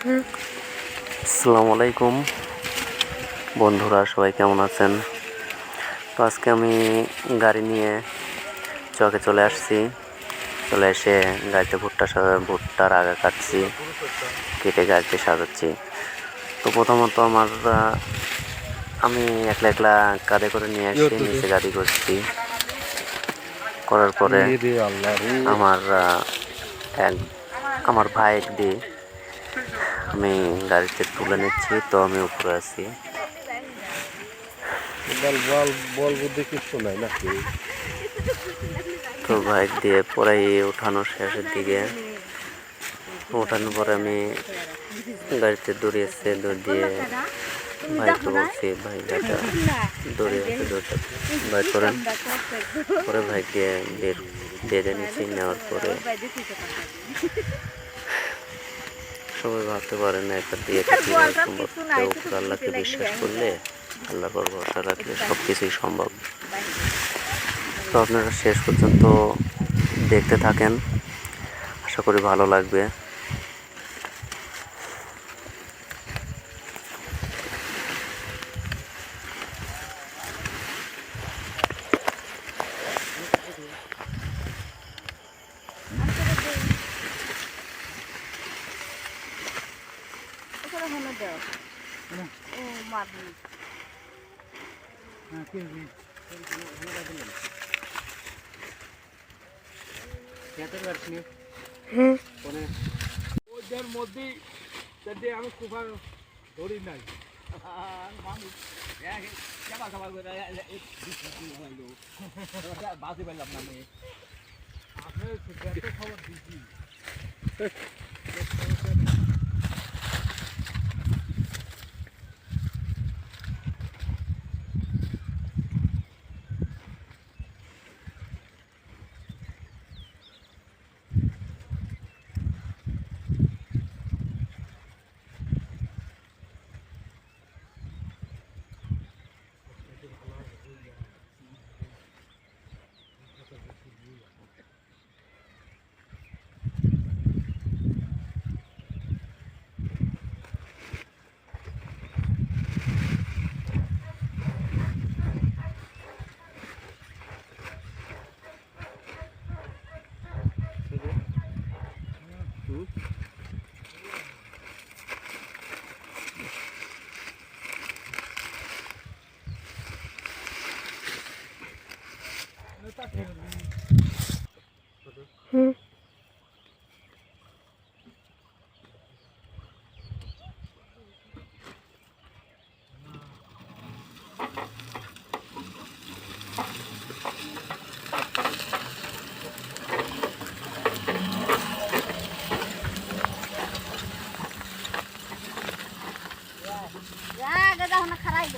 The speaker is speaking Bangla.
আসসালামু আলাইকুম বন্ধুরা, সবাই কেমন আছেন? তো আজকে আমি গাড়ি নিয়ে চকে চলে আসছি। চলে এসে গাড়িতে ভুট্টার আগা কাটছি, কেটে গাড়িতে সাজাচ্ছি। তো প্রথমত আমি একলা একলা কাঁধে করে নিয়ে আসছি, নিচে গাড়ি করছি। করার পরে আমার ভাই দিয়ে আমি গাড়িতে তুলে নিচ্ছি। তো আমি উপরে আছি, তো বাইক দিয়ে পরেই উঠানো শেষের দিকে। ওঠানোর পরে আমি গাড়িতে দড়ি দিয়ে ভাইকে বলছি, ভাই গাড়িটা দড়ি দড়িটা বাইর করেন। পরে ভাইকে বেঁধে নিচ্ছি। নেওয়ার পরে সবাই ভাবতে পারেন একটা দিয়ে সম্ভব, কেউ আল্লাহকে বিশ্বাস করলে, আল্লাহর পর ভরসা রাখলে সব কিছুই সম্ভব। তো আপনারা শেষ পর্যন্ত দেখতে থাকেন, আশা করি ভালো লাগবে। ওদের মধ্যেই আমি খুব ধরি নাই বাঁচতে পারলাম না আমি। আপনার খবর দিচ্ছি। খারাই